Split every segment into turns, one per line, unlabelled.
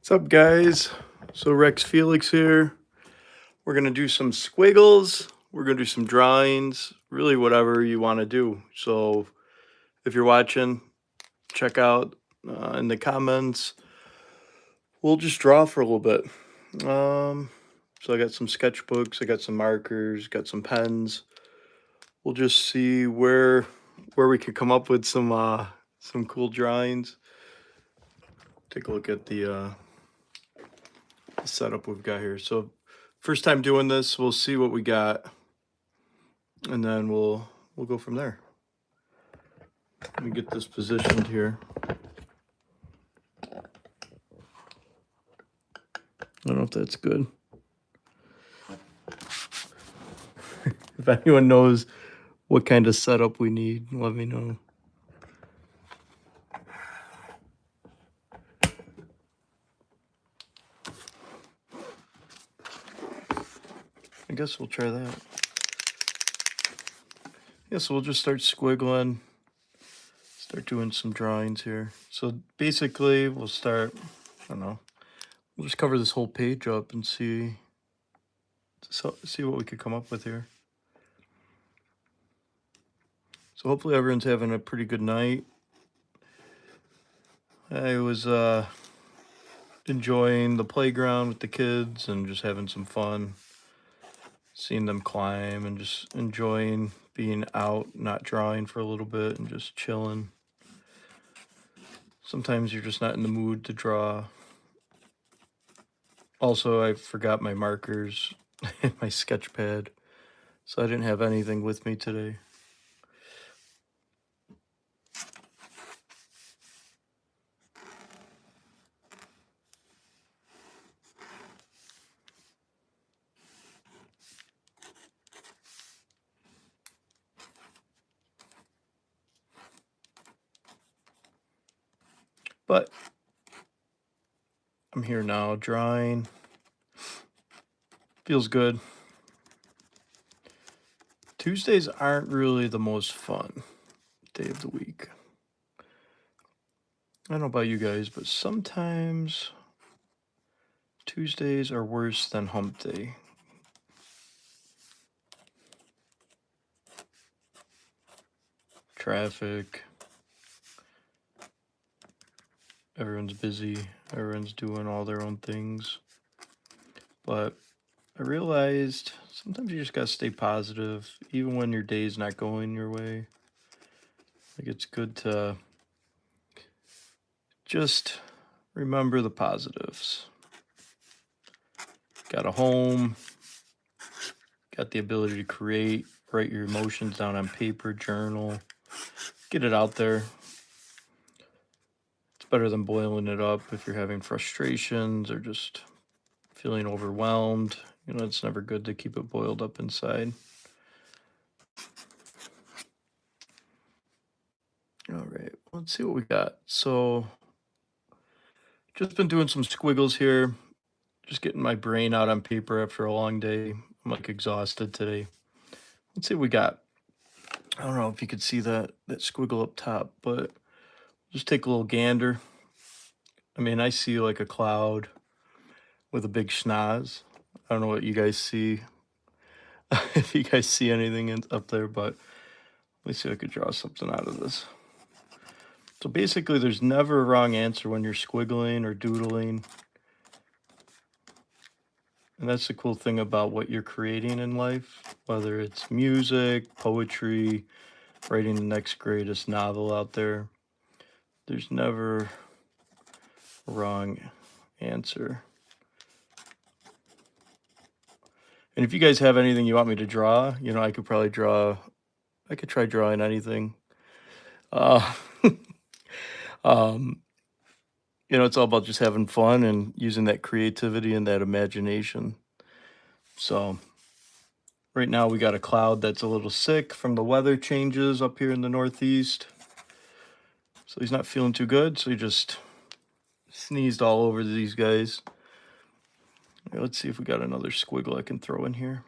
What's up, guys? So Felixx here. We're gonna do some squiggles. We're gonna do some drawings. Really, whatever you want to do. So if you're watching, check out in the comments. We'll just draw for a little bit. So I got some sketchbooks. I got some markers. Got some pens. We'll just see where we can come up with some cool drawings. Take a look at the setup we've got here. So first time doing this, we'll see what we got, and then we'll go from there. Let me get this positioned here. I don't know if that's good. If anyone knows what kind of setup we need, let me know. I guess we'll try that. Yeah, so we'll just start squiggling, start doing some drawings here. So basically, we'll start, I don't know, we'll just cover this whole page up and see what we could come up with here. So hopefully everyone's having a pretty good night. I was enjoying the playground with the kids and just having some fun, seeing them climb and just enjoying being out, not drawing for a little bit and just chilling. Sometimes you're just not in the mood to draw. Also, I forgot my markers and my sketch pad, so I didn't have anything with me today. But I'm here now, drawing. Feels good. Tuesdays aren't really the most fun day of the week. I don't know about you guys, but sometimes Tuesdays are worse than hump day. Traffic. Everyone's busy. Everyone's doing all their own things. But I realized sometimes you just gotta stay positive, even when your day's not going your way. Like, it's good to just remember the positives. Got a home, got the ability to create, write your emotions down on paper, journal, get it out there. It's better than boiling it up if you're having frustrations or just feeling overwhelmed. You know, it's never good to keep it boiled up inside. All right, let's see what we got. So, just been doing some squiggles here, just getting my brain out on paper after a long day. I'm like exhausted today. Let's see what we got. I don't know if you could see that squiggle up top, but just take a little gander. I mean, I see like a cloud with a big schnoz. I don't know what you guys see, if you guys see anything up there, but let me see if I could draw something out of this. So basically, there's never a wrong answer when you're squiggling or doodling. And that's the cool thing about what you're creating in life, whether it's music, poetry, writing the next greatest novel out there. There's never a wrong answer. And if you guys have anything you want me to draw, you know, I could try drawing anything. You know, it's all about just having fun and using that creativity and that imagination. So right now we got a cloud that's a little sick from the weather changes up here in the Northeast. So he's not feeling too good, so he just sneezed all over these guys. Okay, let's see if we got another squiggle I can throw in here.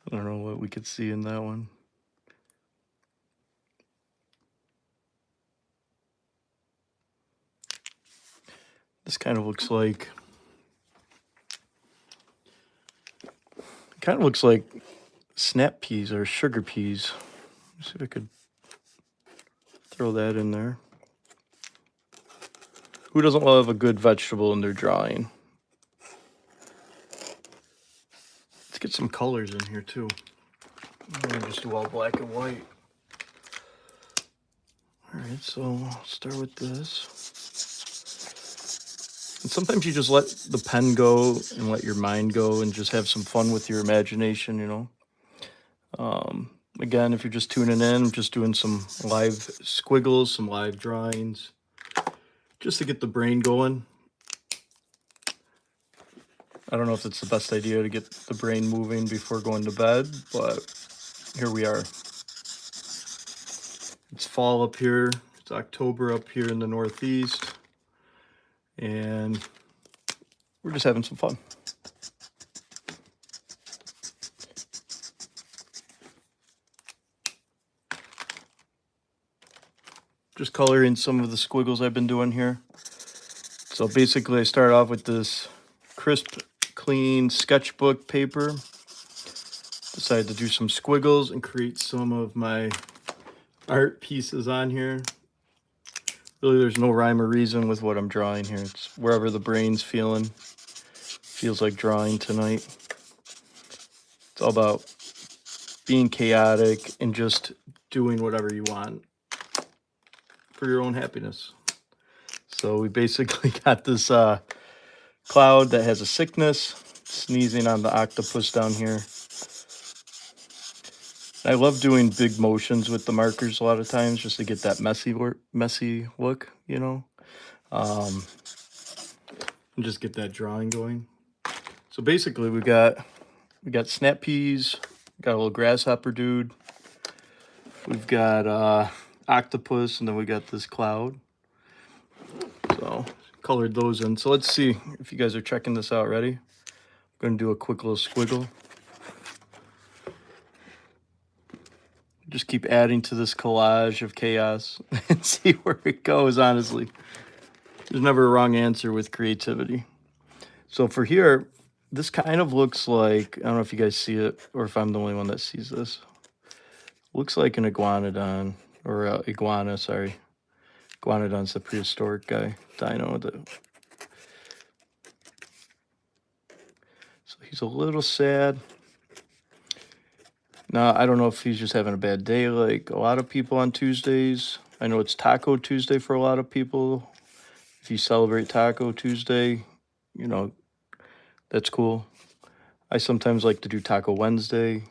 I don't know what we could see in that one. This kind of looks like snap peas or sugar peas. Let's see if I could throw that in there. Who doesn't love a good vegetable in their drawing? Let's get some colors in here too. I'm gonna just do all black and white. All right, so I'll start with this. And sometimes you just let the pen go and let your mind go and just have some fun with your imagination, you know. Again, if you're just tuning in, I'm just doing some live squiggles, some live drawings, just to get the brain going. I don't know if it's the best idea to get the brain moving before going to bed, but here we are. It's fall up here. It's October up here in the Northeast. And we're just having some fun. Just coloring some of the squiggles I've been doing here. So basically I start off with this crisp, clean sketchbook paper. Decided to do some squiggles and create some of my art pieces on here. Really, there's no rhyme or reason with what I'm drawing here. It's wherever the brain's feeling. Feels like drawing tonight. It's all about being chaotic and just doing whatever you want for your own happiness. So we basically got this cloud that has a sickness, sneezing on the octopus down here. I love doing big motions with the markers a lot of times just to get that messy look, you know, and just get that drawing going. So basically we got snap peas, got a little grasshopper dude, we've got octopus, and then we got this cloud. So colored those in. So let's see if you guys are checking this out. Ready? I'm going to do a quick little squiggle. Just keep adding to this collage of chaos and see where it goes, honestly. There's never a wrong answer with creativity. So for here, this kind of looks like, I don't know if you guys see it or if I'm the only one that sees this. Looks like an iguanodon, or iguana, sorry. Iguanodon's the prehistoric guy, dino. So he's a little sad. Now, I don't know if he's just having a bad day like a lot of people on Tuesdays. I know it's Taco Tuesday for a lot of people. If you celebrate Taco Tuesday, you know, that's cool. I sometimes like to do Taco Wednesday,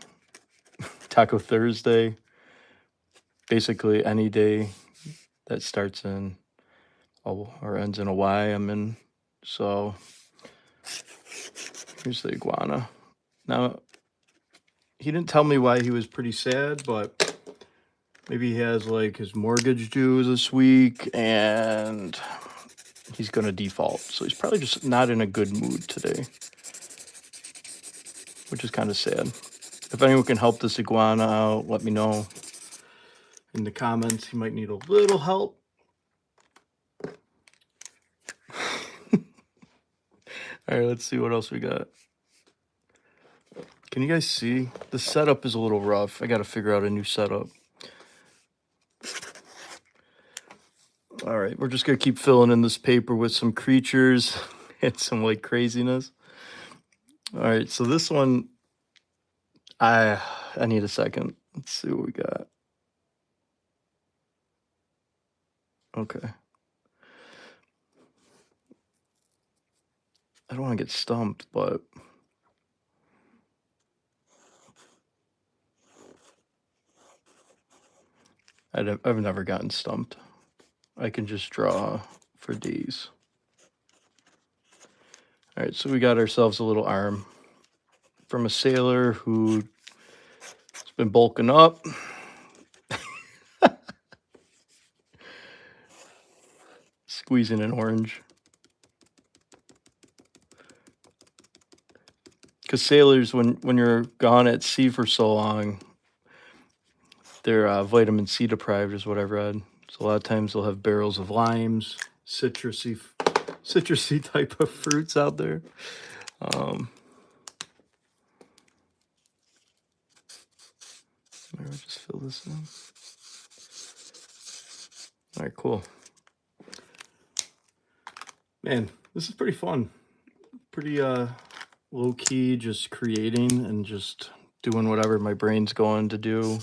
Taco Thursday, basically any day that starts in or ends in a Y I'm in. So here's the iguana. Now, he didn't tell me why he was pretty sad, but maybe he has like his mortgage due this week and he's going to default. So he's probably just not in a good mood today, which is kind of sad. If anyone can help this iguana out, let me know in the comments. He might need a little help. All right, let's see what else we got. Can you guys see? The setup is a little rough. I got to figure out a new setup. All right, we're just going to keep filling in this paper with some creatures and some like craziness. All right, so this one, I need a second. Let's see what we got. Okay. I don't want to get stumped, but I've never gotten stumped. I can just draw for days. All right, so we got ourselves a little arm from a sailor who's been bulking up. Squeezing an orange. Because sailors, when you're gone at sea for so long, they're vitamin C deprived is what I've read. So a lot of times they'll have barrels of limes, citrusy citrusy type of fruits out there. Maybe I'll just fill this in. All right, cool. Man, this is pretty fun. Pretty low key, just creating and just doing whatever my brain's going to do.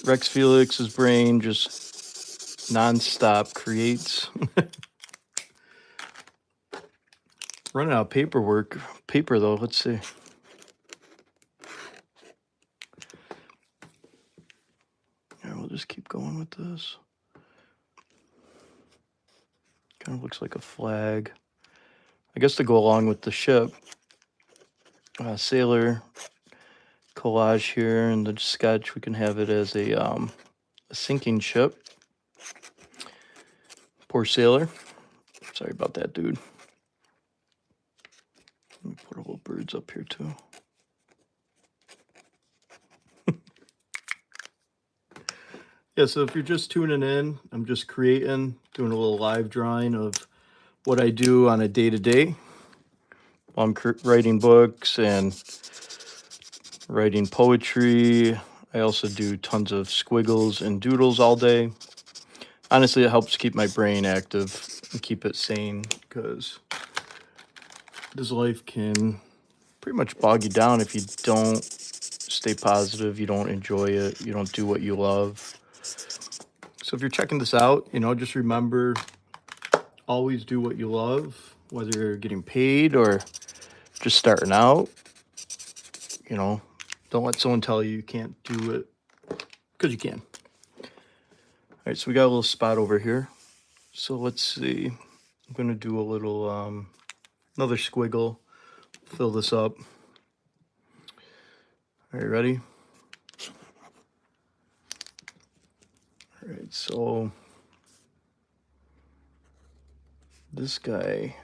Felix's brain just non-stop creates. Running out of paper though. Let's see. Yeah, we'll just keep going with this. Kind of looks like a flag. I guess to go along with the ship. Sailor collage here in the sketch. We can have it as a sinking ship. Poor sailor. Sorry about that, dude. Let me put a little birds up here too. Yeah, so if you're just tuning in, I'm just doing a little live drawing of what I do on a day-to-day. I'm writing books and writing poetry. I also do tons of squiggles and doodles all day. Honestly, it helps keep my brain active and keep it sane, because this life can pretty much bog you down if you don't stay positive, you don't enjoy it, you don't do what you love. So if you're checking this out, just remember, always do what you love, whether you're getting paid or just starting out. Don't let someone tell you can't do it, because you can. All right, so we got a little spot over here. So let's see. I'm going to do a little, another squiggle. Fill this up. All right, ready? All right, so this guy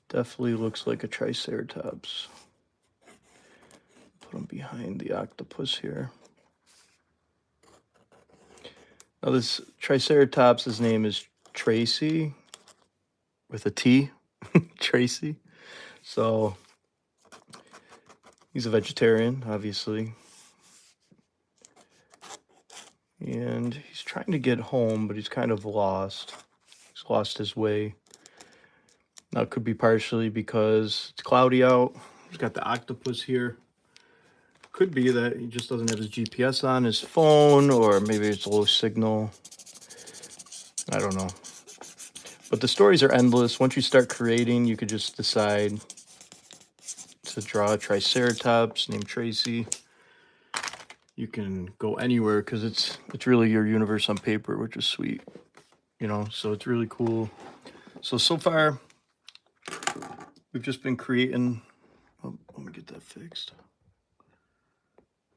definitely looks like a triceratops. Put him behind the octopus here. Now this triceratops, his name is Tracy, with a T, Tracy. So he's a vegetarian, obviously. And he's trying to get home, but he's kind of lost. He's lost his way. Now, it could be partially because it's cloudy out. He's got the octopus here. Could be that he just doesn't have his GPS on his phone, or maybe it's a low signal. I don't know. But the stories are endless. Once you start creating, you could just decide to draw a triceratops named Tracy. You can go anywhere, because it's really your universe on paper, which is sweet. So it's really cool. So far, we've just been creating. Oh, let me get that fixed.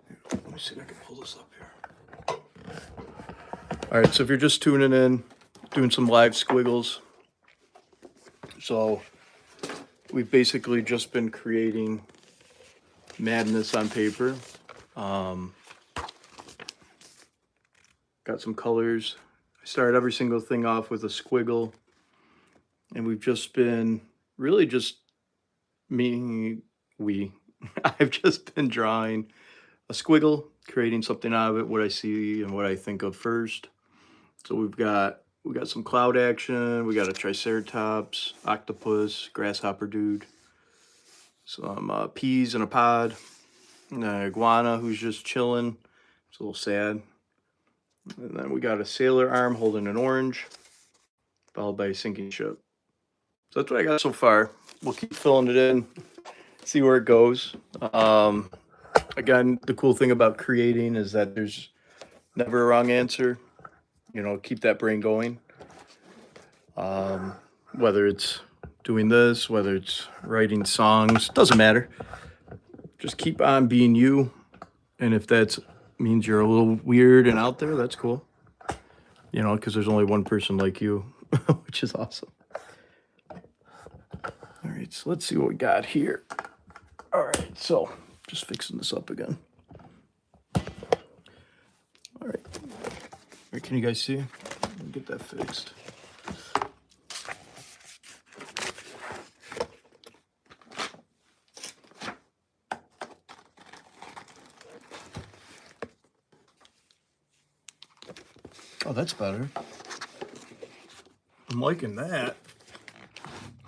Here, let me see if I can pull this up here. All right, so if you're just tuning in, doing some live squiggles. So we've basically just been creating madness on paper. Got some colors. I started every single thing off with a squiggle, and we've just been really just I've just been drawing a squiggle, creating something out of it, what I see and what I think of first. So we got some cloud action, we got a triceratops, octopus, grasshopper dude, some peas in a pod, and an iguana who's just chilling. It's a little sad. And then we got a sailor arm holding an orange, followed by a sinking ship. So that's what I got so far. We'll keep filling it in, see where it goes. Again, the cool thing about creating is that there's never a wrong answer. Keep that brain going. Whether it's doing this, whether it's writing songs, doesn't matter. Just keep on being you. And if that means you're a little weird and out there, that's cool. Because there's only one person like you, which is awesome. All right, so let's see what we got here. All right, so just fixing this up again. All right, can you guys see? Let me get that fixed. Oh, that's better. I'm liking that.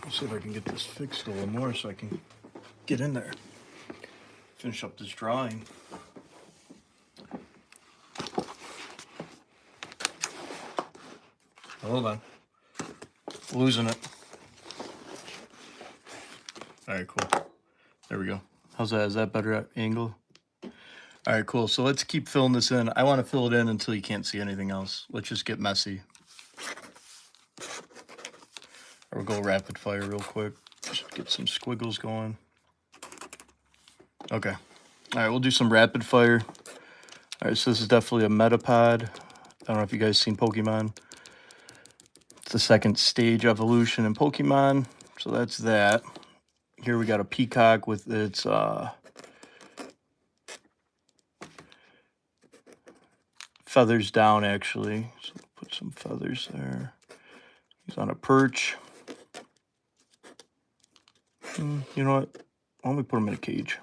Let's see if I can get this fixed a little more so I can get in there. Finish up this drawing. Hold on. Losing it. All right, cool. There we go. How's that? Is that better angle? All right, cool. So let's keep filling this in. I want to fill it in until you can't see anything else. Let's just get messy. Or we'll go rapid fire real quick. Just get some squiggles going. Okay. All right, we'll do some rapid fire. All right, so this is definitely a metapod. I don't know if you guys seen Pokemon. It's the second stage evolution in Pokemon. So that's that. Here we got a peacock with its feathers down, actually. So put some feathers there. He's on a perch. You know what? Why don't we put him in a cage?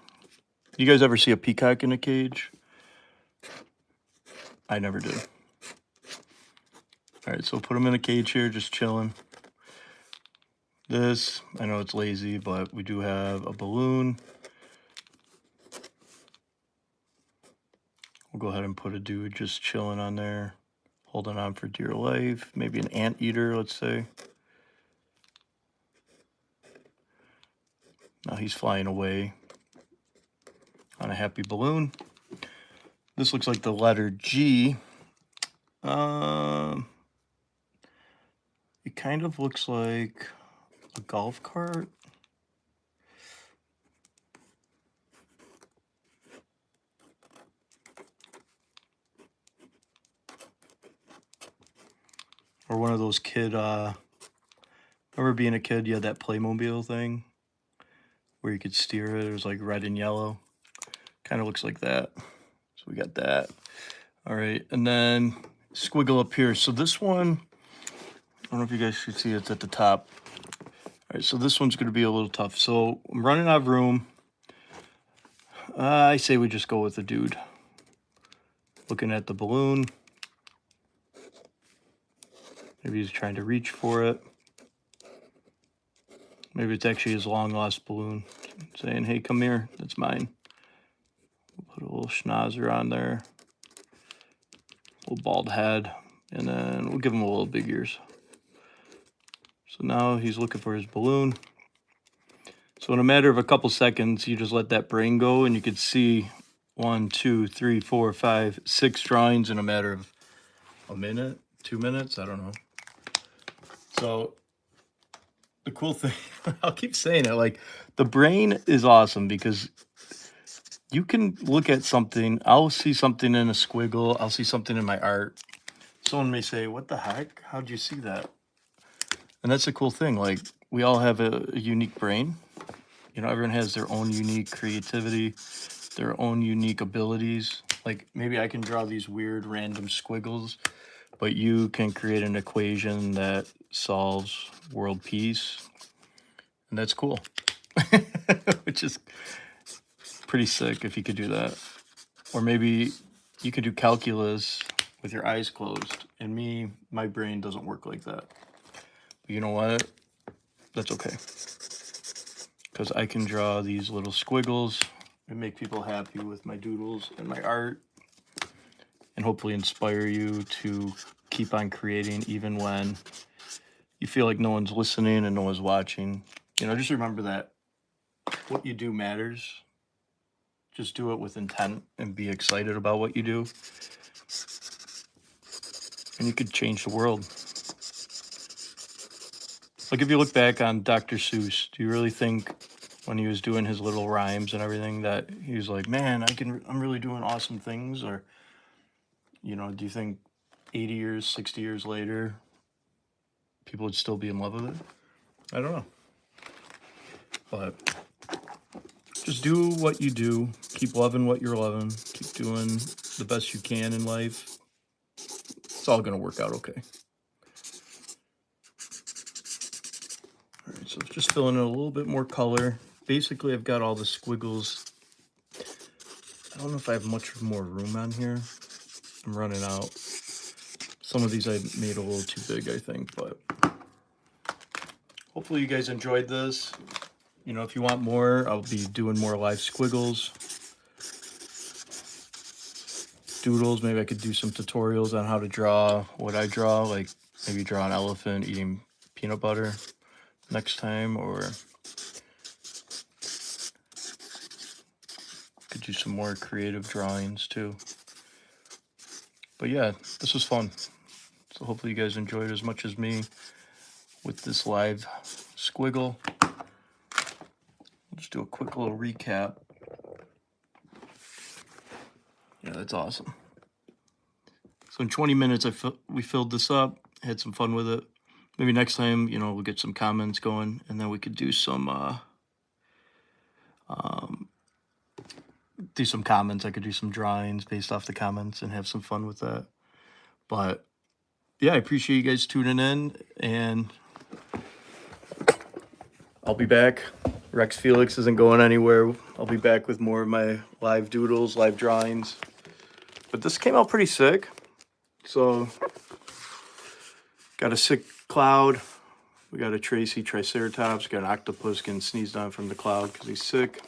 You guys ever see a peacock in a cage? I never did. All right, so put him in a cage here, just chilling. This, I know it's lazy, but we do have a balloon. We'll go ahead and put a dude just chilling on there, holding on for dear life. Maybe an anteater, let's say. Now he's flying away on a happy balloon. This looks like the letter G. It kind of looks like a golf cart. Or one of those kid, remember being a kid, you had that Playmobil thing where you could steer it. It was like red and yellow. Kind of looks like that. So we got that. All right, and then squiggle up here. So this one, I don't know if you guys should see it's at the top. All right, so this one's going to be a little tough. So I'm running out of room. I say we just go with the dude. Looking at the balloon. Maybe he's trying to reach for it. Maybe it's actually his long-lost balloon saying, hey, come here, that's mine. We'll put a little schnauzer on there. Little bald head. And then we'll give him a little big ears. So now he's looking for his balloon. So in a matter of a couple seconds, you just let that brain go, and you could see 1, 2, 3, 4, 5, 6 drawings in a matter of a minute, 2 minutes, I don't know. So the cool thing, I'll keep saying it, like the brain is awesome because you can look at something, I'll see something in a squiggle, I'll see something in my art. Someone may say, what the heck? How'd you see that? And that's the cool thing, like we all have a unique brain. You know, everyone has their own unique creativity, their own unique abilities. Like maybe I can draw these weird random squiggles, but you can create an equation that solves world peace. And that's cool. Which is pretty sick if you could do that. Or maybe you could do calculus with your eyes closed. And me, my brain doesn't work like that. But you know what? That's okay. Because I can draw these little squiggles and make people happy with my doodles and my art. And hopefully inspire you to keep on creating even when you feel like no one's listening and no one's watching. You know, just remember that what you do matters. Just do it with intent and be excited about what you do. And you could change the world. Like if you look back on Dr. Seuss, do you really think when he was doing his little rhymes and everything that he was like, man, I'm really doing awesome things? Or, you know, do you think 80 years, 60 years later, people would still be in love with it? I don't know. But just do what you do. Keep loving what you're loving. Keep doing the best you can in life. It's all going to work out okay. All right, so just filling in a little bit more color. Basically, I've got all the squiggles. I don't know if I have much more room on here. I'm running out. Some of these I made a little too big, I think, but hopefully you guys enjoyed this. You know, if you want more, I'll be doing more live squiggles, doodles. Maybe I could do some tutorials on how to draw what I draw, like maybe draw an elephant eating peanut butter next time, or could do some more creative drawings too. But yeah, this was fun. So hopefully you guys enjoyed as much as me with this live squiggle. Just do a quick little recap. Yeah, that's awesome. So in 20 minutes, we filled this up, had some fun with it. Maybe next time, you know, we'll get some comments going, and then we could do some comments. I could do some drawings based off the comments and have some fun with that. But yeah, I appreciate you guys tuning in, and I'll be back. Rex Felixx isn't going anywhere. I'll be back with more of my live doodles, live drawings. But this came out pretty sick. So, got a sick cloud. We got a Tracy Triceratops. Got an octopus getting sneezed on from the cloud because he's sick.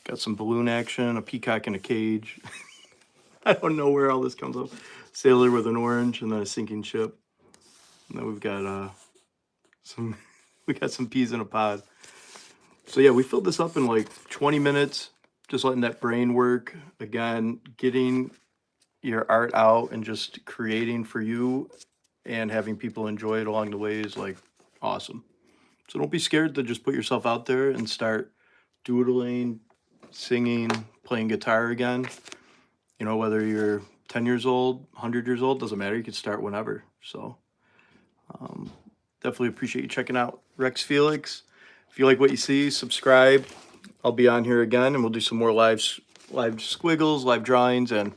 Got some balloon action, a peacock in a cage. I don't know where all this comes up. Sailor with an orange, and then a sinking ship. And then we've got some peas in a pod. So yeah, we filled this up in like 20 minutes, just letting that brain work. Again, getting your art out and just creating for you and having people enjoy it along the way is like awesome. So don't be scared to just put yourself out there and start doodling, singing, playing guitar again. You know, whether you're 10 years old, 100 years old, doesn't matter. You can start whenever. So definitely appreciate you checking out Rex Felixx. If you like what you see, subscribe. I'll be on here again, and we'll do some more live squiggles, live drawings, and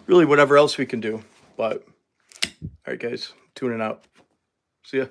really whatever else we can do. But all right, guys, tuning out. See ya.